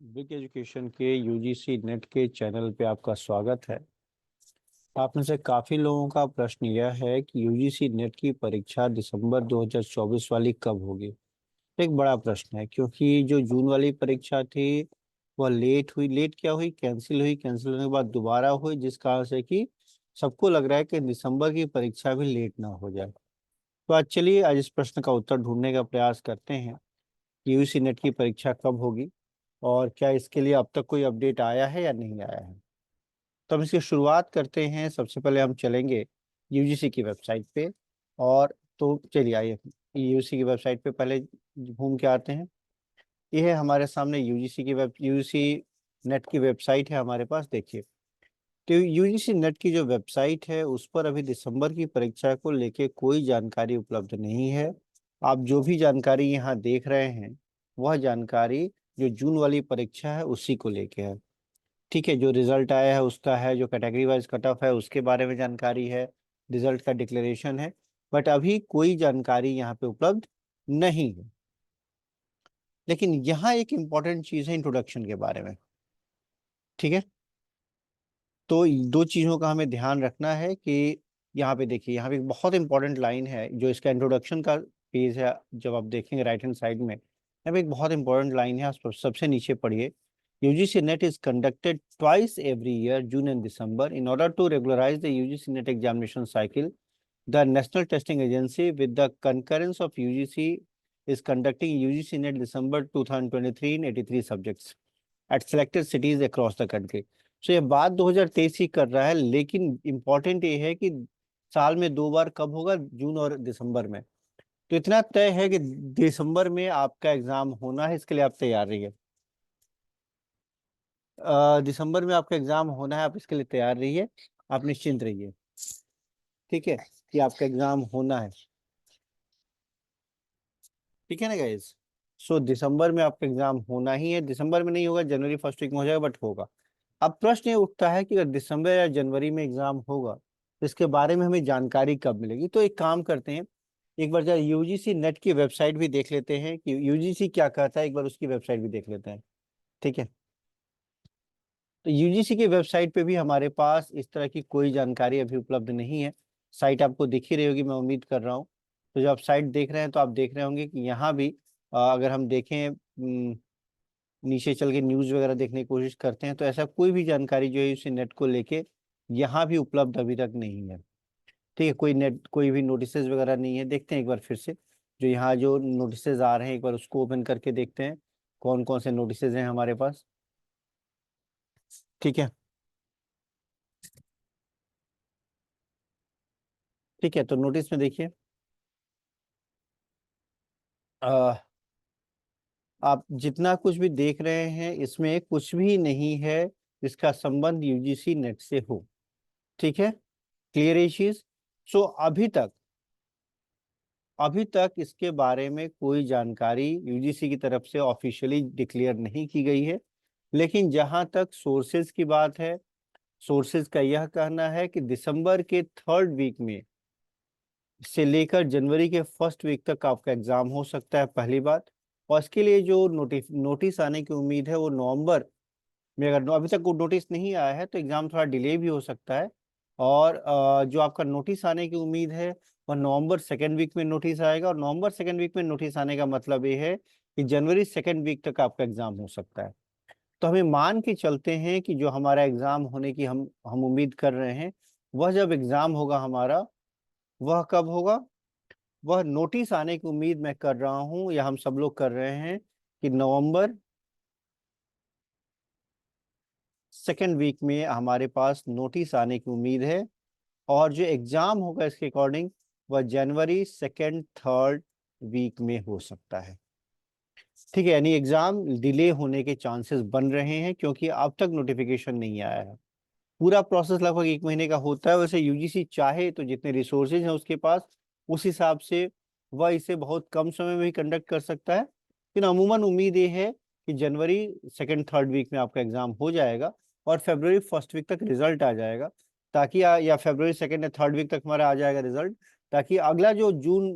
Big education के UGC net के channel पे आपका स्वागत है। आप में से काफ़ी लोगों का प्रश्न यह है कि यूजीसी नेट की परीक्षा दिसंबर 2024 वाली कब होगी। एक बड़ा प्रश्न है क्योंकि जो जून वाली परीक्षा थी वह लेट हुई। लेट क्या हुई? कैंसिल हुई। कैंसिल होने के बाद दोबारा हुई, जिस कारण से कि सबको लग रहा है कि दिसंबर की परीक्षा भी लेट ना हो जाए। तो आज चलिए आज इस प्रश्न का उत्तर ढूंढने का प्रयास करते हैं कि यूजीसी नेट की परीक्षा कब होगी और क्या इसके लिए अब तक कोई अपडेट आया है या नहीं आया है। तो हम इसकी शुरुआत करते हैं। सबसे पहले हम चलेंगे यूजीसी की वेबसाइट पे। और तो चलिए आइए यूजीसी की वेबसाइट पे पहले घूम के आते हैं। ये है हमारे सामने यूजीसी नेट की वेबसाइट है हमारे पास, देखिए। तो यूजीसी नेट की जो वेबसाइट है उस पर अभी दिसंबर की परीक्षा को लेके कोई जानकारी उपलब्ध नहीं है। आप जो भी जानकारी यहाँ देख रहे हैं वह जानकारी जो जून वाली परीक्षा है उसी को लेके है। ठीक है, जो रिजल्ट आया है उसका है, जो कैटेगरी वाइज कट ऑफ है उसके बारे में जानकारी है, रिजल्ट का डिक्लेरेशन है। बट अभी कोई जानकारी यहाँ पे उपलब्ध नहीं है। लेकिन यहाँ एक इम्पॉर्टेंट चीज़ है इंट्रोडक्शन के बारे में। ठीक है, तो दो चीज़ों का हमें ध्यान रखना है कि यहाँ पे देखिए, यहाँ पे एक बहुत इंपॉर्टेंट लाइन है जो इसका इंट्रोडक्शन का पेज है। जब आप देखेंगे राइट हैंड साइड में, यहाँ पे एक बहुत इंपॉर्टेंट लाइन है, आप सबसे नीचे पढ़िए। UGC NET is conducted twice every year, June and December. In order to regularize the UGC NET examination cycle, the National Testing Agency, with the concurrence of UGC, is conducting UGC NET December 2023 in 83 subjects at selected cities across the country. So ये बात 2023 ही कर रहा है, लेकिन important ये है कि साल में दो बार कब होगा, जून और दिसंबर में। तो इतना तय है कि दिसंबर में आपका एग्जाम होना है, इसके लिए आप तैयार रहिए। दिसंबर में आपका एग्जाम होना है, आप इसके लिए तैयार रहिए, आप निश्चिंत रहिए। ठीक है, कि आपका एग्जाम होना है। ठीक है ना गाइज। सो दिसंबर में आपका एग्जाम होना ही है। दिसंबर में नहीं होगा, जनवरी फर्स्ट वीक में हो जाएगा, बट होगा। अब प्रश्न ये उठता है कि अगर दिसंबर या जनवरी में एग्जाम होगा तो इसके बारे में हमें जानकारी कब मिलेगी। तो एक काम करते हैं, एक बार जरा यूजीसी नेट की वेबसाइट भी देख लेते हैं कि यूजीसी क्या कहता है, एक बार उसकी वेबसाइट भी देख लेते हैं। ठीक है, तो यूजीसी की वेबसाइट पे भी हमारे पास इस तरह की कोई जानकारी अभी उपलब्ध नहीं है। साइट आपको दिख ही रही होगी, मैं उम्मीद कर रहा हूँ। तो जब आप साइट देख रहे हैं तो आप देख रहे होंगे कि यहाँ भी अगर हम देखें, नीचे चल के न्यूज़ वगैरह देखने की कोशिश करते हैं तो ऐसा कोई भी जानकारी जो है उसी नेट को लेके यहाँ भी उपलब्ध अभी तक नहीं है। ठीक है, कोई भी नोटिसेज वगैरह नहीं है। देखते हैं एक बार फिर से, जो यहाँ जो नोटिसेज आ रहे हैं एक बार उसको ओपन करके देखते हैं कौन कौन से नोटिसेज हैं हमारे पास। ठीक है, ठीक है, तो नोटिस में देखिए, अ, आप जितना कुछ भी देख रहे हैं इसमें कुछ भी नहीं है जिसका संबंध यूजीसी नेट से हो। ठीक है, क्लियर है चीज। सो अभी तक इसके बारे में कोई जानकारी यूजीसी की तरफ से ऑफिशियली डिक्लेयर नहीं की गई है। लेकिन जहां तक सोर्सेज की बात है, सोर्सेज का यह कहना है कि दिसंबर के थर्ड वीक में से लेकर जनवरी के फर्स्ट वीक तक आपका एग्जाम हो सकता है, पहली बात। और इसके लिए जो नोटिस आने की उम्मीद है वो नवंबर में, अगर अभी तक कोई नोटिस नहीं आया है तो एग्जाम थोड़ा डिले भी हो सकता है। और जो आपका नोटिस आने की उम्मीद है वह नवंबर सेकेंड वीक में नोटिस आएगा। और नवंबर सेकेंड वीक में नोटिस आने का मतलब ये है कि जनवरी सेकेंड वीक तक आपका एग्जाम हो सकता है। तो हमें मान के चलते हैं कि जो हमारा एग्जाम होने की हम उम्मीद कर रहे हैं, वह जब एग्जाम होगा हमारा, वह कब होगा, वह नोटिस आने की उम्मीद मैं कर रहा हूं या हम सब लोग कर रहे हैं कि नवंबर सेकेंड वीक में हमारे पास नोटिस आने की उम्मीद है। और जो एग्जाम होगा इसके अकॉर्डिंग वह जनवरी सेकेंड थर्ड वीक में हो सकता है। ठीक है, यानी एग्जाम डिले होने के चांसेस बन रहे हैं क्योंकि अब तक नोटिफिकेशन नहीं आया है। पूरा प्रोसेस लगभग एक महीने का होता है। वैसे यूजीसी चाहे तो जितने रिसोर्सेज हैं उसके पास, उस हिसाब से वह इसे बहुत कम समय में भी कंडक्ट कर सकता है। लेकिन अमूमन उम्मीद ये है कि जनवरी सेकेंड थर्ड वीक में आपका एग्जाम हो जाएगा और फरवरी फर्स्ट वीक तक रिजल्ट आ जाएगा, ताकि या फरवरी सेकेंड या थर्ड वीक तक हमारा आ जाएगा रिजल्ट, ताकि अगला जो जून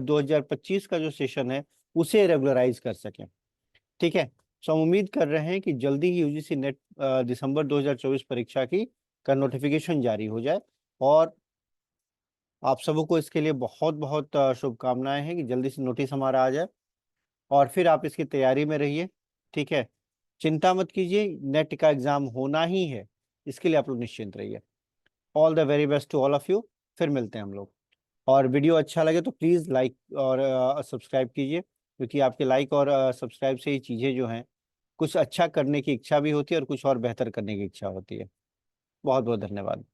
2025 का जो सेशन है उसे रेगुलराइज कर सकें। ठीक है, सो हम उम्मीद कर रहे हैं कि जल्दी ही यूजीसी नेट दिसंबर 2024 परीक्षा की का नोटिफिकेशन जारी हो जाए, और आप सबों को इसके लिए बहुत बहुत शुभकामनाएं हैं कि जल्दी से नोटिस हमारा आ जाए और फिर आप इसकी तैयारी में रहिए। ठीक है, चिंता मत कीजिए, नेट का एग्जाम होना ही है, इसके लिए आप लोग निश्चिंत रहिए। All the very best to all of you. फिर मिलते हैं हम लोग। और वीडियो अच्छा लगे तो प्लीज़ लाइक और सब्सक्राइब कीजिए, क्योंकि आपके लाइक और सब्सक्राइब से ही चीज़ें जो हैं, कुछ अच्छा करने की इच्छा भी होती है और कुछ और बेहतर करने की इच्छा होती है। बहुत बहुत धन्यवाद।